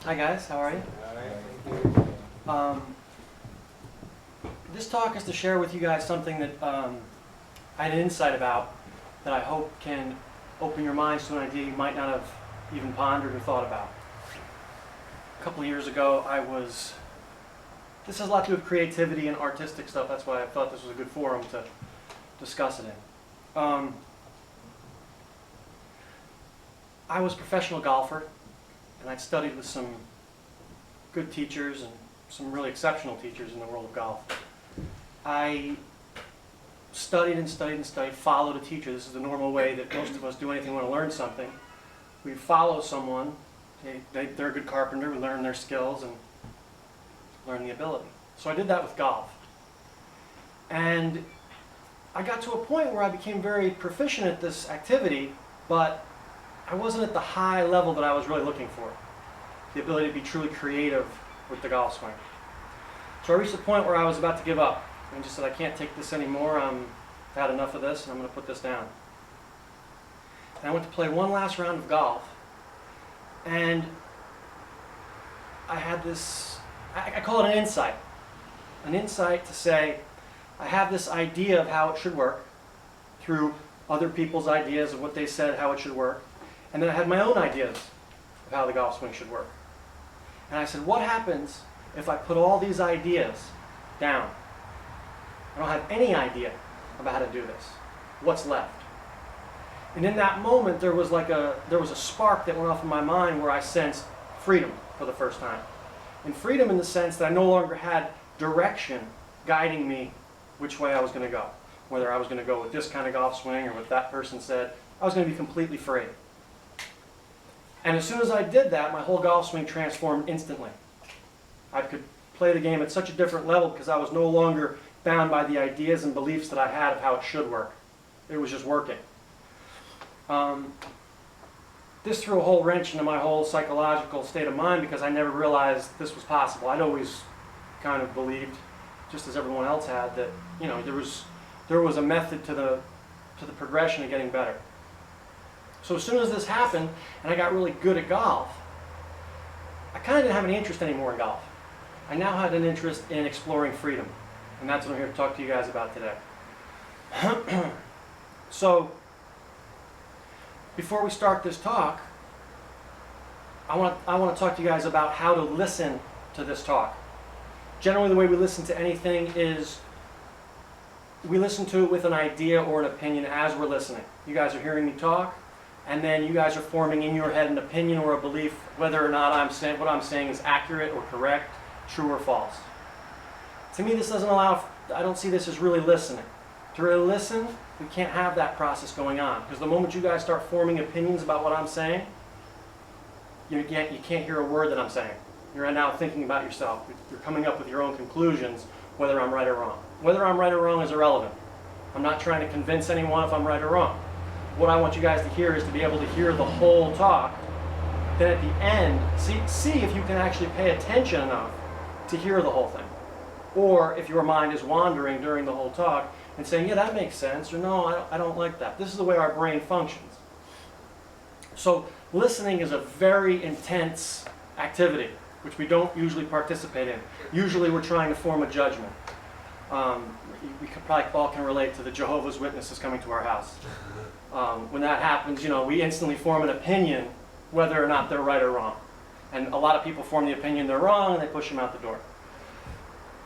Hi guys, how are you? This talk is to share with you guys something that I had an insight about that I hope can open your minds to an idea you might not have even pondered or thought about. A couple of years ago, this has a lot to do with creativity and artistic stuff, that's why I thought this was a good forum to discuss it in. I was a professional golfer, and I'd studied with some good teachers and some really exceptional teachers in the world of golf. I studied and studied and studied, followed a teacher. This is the normal way that most of us do anything we want to learn something. We follow someone, they're a good carpenter, we learn their skills and learn the ability. So I did that with golf. And I got to a point where I became very proficient at this activity, but I wasn't at the high level that I was really looking for. The ability to be truly creative with the golf swing. So I reached a point where I was about to give up and just said, I can't take this anymore. I've had enough of this and I'm going to put this down. And I went to play one last round of golf, and I had this, I call it an insight. An insight to say, I have this idea of how it should work through other people's ideas of what they said how it should work. And then I had my own ideas of how the golf swing should work. And I said, what happens if I put all these ideas down? I don't have any idea about how to do this. What's left? And in that moment, there was a spark that went off in my mind where I sensed freedom for the first time. And freedom in the sense that I no longer had direction guiding me which way I was going to go. Whether I was going to go with this kind of golf swing or what that person said, I was going to be completely free. And as soon as I did that, my whole golf swing transformed instantly. I could play the game at such a different level because I was no longer bound by the ideas and beliefs that I had of how it should work. It was just working. This threw a whole wrench into my whole psychological state of mind because I never realized this was possible. I'd always kind of believed, just as everyone else had, that there was a method to the progression of getting better. So as soon as this happened, and I got really good at golf, I kind of didn't have any interest anymore in golf. I now had an interest in exploring freedom. And that's what I'm here to talk to you guys about today. So, before we start this talk, I want to talk to you guys about how to listen to this talk. Generally, the way we listen to anything is we listen to it with an idea or an opinion as we're listening. You guys are hearing me talk, and then you guys are forming in your head an opinion or a belief whether or not what I'm saying is accurate or correct, true or false. To me, this doesn't allow, I don't see this as really listening. To really listen, we can't have that process going on. Because the moment you guys start forming opinions about what I'm saying, you can't hear a word that I'm saying. You're now thinking about yourself. You're coming up with your own conclusions, whether I'm right or wrong. Whether I'm right or wrong is irrelevant. I'm not trying to convince anyone if I'm right or wrong. What I want you guys to hear is to be able to hear the whole talk. Then at the end, see if you can actually pay attention enough to hear the whole thing. Or if your mind is wandering during the whole talk and saying, yeah, that makes sense, or no, I don't like that. This is the way our brain functions. So listening is a very intense activity, which we don't usually participate in. Usually we're trying to form a judgment. We probably all can relate to the Jehovah's Witnesses coming to our house. When that happens, we instantly form an opinion whether or not they're right or wrong. And a lot of people form the opinion they're wrong and they push them out the door.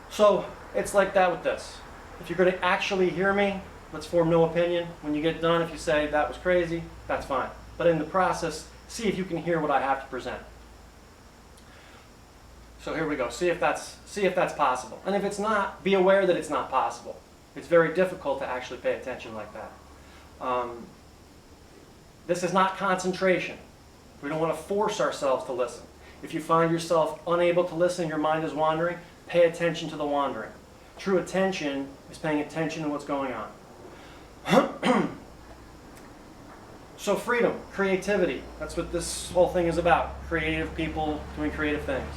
So it's like that with this. If you're going to actually hear me, let's form no opinion. When you get done, if you say that was crazy, that's fine. But in the process, see if you can hear what I have to present. So here we go. See if that's possible. And if it's not, be aware that it's not possible. It's very difficult to actually pay attention like that. This is not concentration. We don't want to force ourselves to listen. If you find yourself unable to listen, your mind is wandering, pay attention to the wandering. True attention is paying attention to what's going on. So freedom, creativity, that's what this whole thing is about. Creative people doing creative things.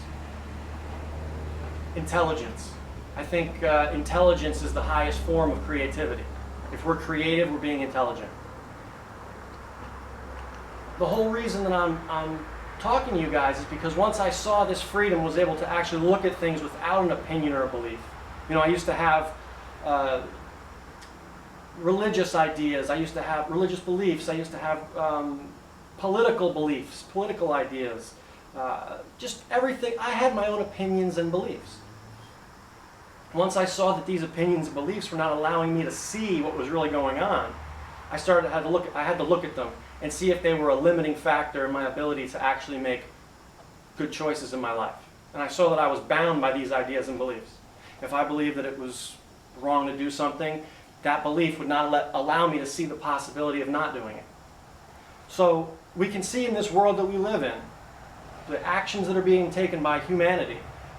Intelligence. I think intelligence is the highest form of creativity. If we're creative, we're being intelligent. The whole reason that I'm talking to you guys is because once I saw this freedom, was able to actually look at things without an opinion or a belief. You know, I used to have religious ideas, I used to have religious beliefs, I used to have political beliefs, political ideas, just everything. I had my own opinions and beliefs. Once I saw that these opinions and beliefs were not allowing me to see what was really going on, I had to look at them and see if they were a limiting factor in my ability to actually make good choices in my life. And I saw that I was bound by these ideas and beliefs. If I believed that it was wrong to do something, that belief would not allow me to see the possibility of not doing it. So we can see in this world that we live in, the actions that are being taken by humanity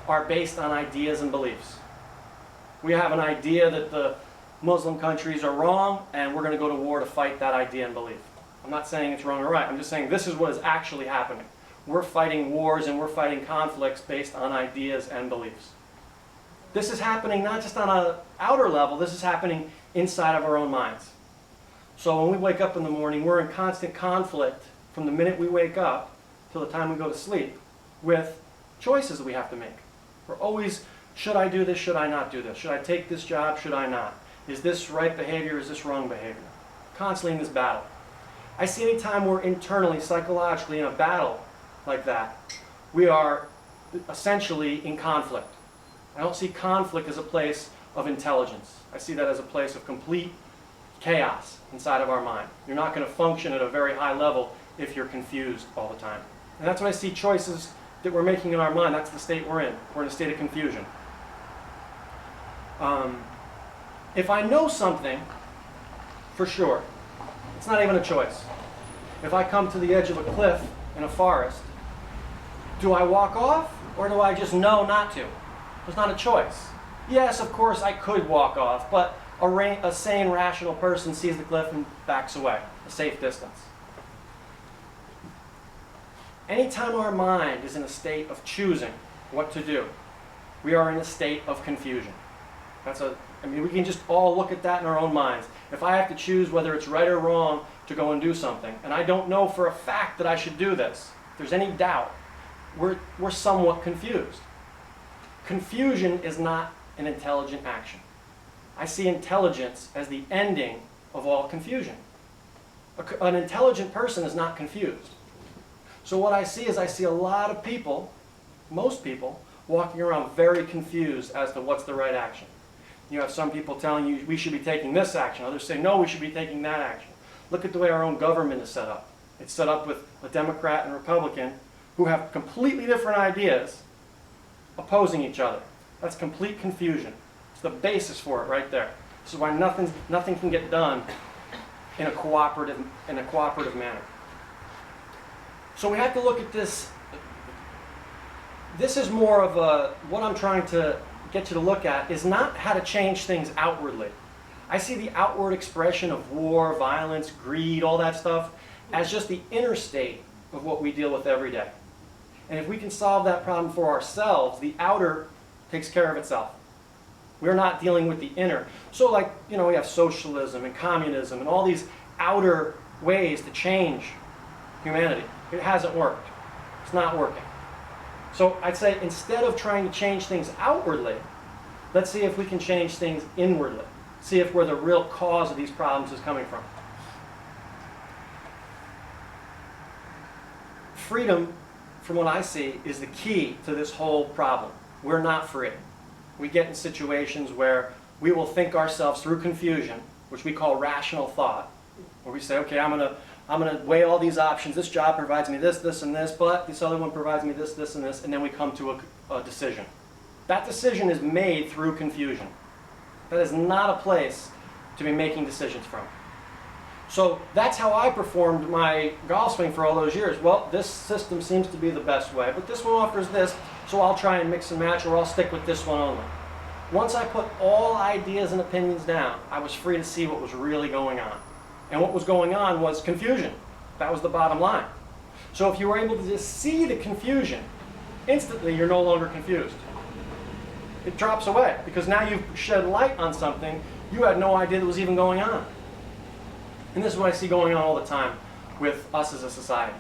are based on ideas and beliefs. We have an idea that the Muslim countries are wrong, and we're going to go to war to fight that idea and belief. I'm not saying it's wrong or right. I'm just saying this is what is actually happening. We're fighting wars and we're fighting conflicts based on ideas and beliefs. This is happening not just on an outer level, this is happening inside of our own minds. So when we wake up in the morning, we're in constant conflict from the minute we wake up till the time we go to sleep with choices that we have to make. We're always, should I do this, should I not do this? Should I take this job, should I not? Is this right behavior, is this wrong behavior? Constantly in this battle. I see any time we're internally, psychologically in a battle like that, we are essentially in conflict. I don't see conflict as a place of intelligence. I see that as a place of complete chaos inside of our mind. You're not going to function at a very high level if you're confused all the time. And that's when I see choices that we're making in our mind. That's the state we're in. We're in a state of confusion. If I know something for sure, it's not even a choice. If I come to the edge of a cliff in a forest, do I walk off or do I just know not to? There's not a choice. Yes, of course I could walk off, but a sane, rational person sees the cliff and backs away, a safe distance. Anytime our mind is in a state of choosing what to do, we are in a state of confusion. We can just all look at that in our own minds. If I have to choose whether it's right or wrong to go and do something, and I don't know for a fact that I should do this, if there's any doubt, we're somewhat confused. Confusion is not an intelligent action. I see intelligence as the ending of all confusion. An intelligent person is not confused. So what I see is I see a lot of people, most people, walking around very confused as to what's the right action. You have some people telling you we should be taking this action. Others say, no, we should be taking that action. Look at the way our own government is set up. It's set up with a Democrat and Republican who have completely different ideas opposing each other. That's complete confusion. It's the basis for it right there. This is why nothing can get done in a cooperative manner. So we have to look at this. This is more of what I'm trying to get you to look at is not how to change things outwardly. I see the outward expression of war, violence, greed, all that stuff as just the inner state of what we deal with every day. And if we can solve that problem for ourselves, the outer takes care of itself. We're not dealing with the inner. So we have socialism and communism and all these outer ways to change humanity. It hasn't worked. It's not working. So I'd say instead of trying to change things outwardly, let's see if we can change things inwardly. See if where the real cause of these problems is coming from. Freedom, from what I see, is the key to this whole problem. We're not free. We get in situations where we will think ourselves through confusion, which we call rational thought, where we say, okay, I'm going to weigh all these options. This job provides me this, this, and this, but this other one provides me this, this, and this, and then we come to a decision. That decision is made through confusion. That is not a place to be making decisions from. So that's how I performed my golf swing for all those years. Well, this system seems to be the best way, but this one offers this, so I'll try and mix and match, or I'll stick with this one only. Once I put all ideas and opinions down, I was free to see what was really going on. And what was going on was confusion. That was the bottom line. So if you were able to just see the confusion, instantly you're no longer confused. It drops away, because now you've shed light on something you had no idea that was even going on. And this is what I see going on all the time with us as a society.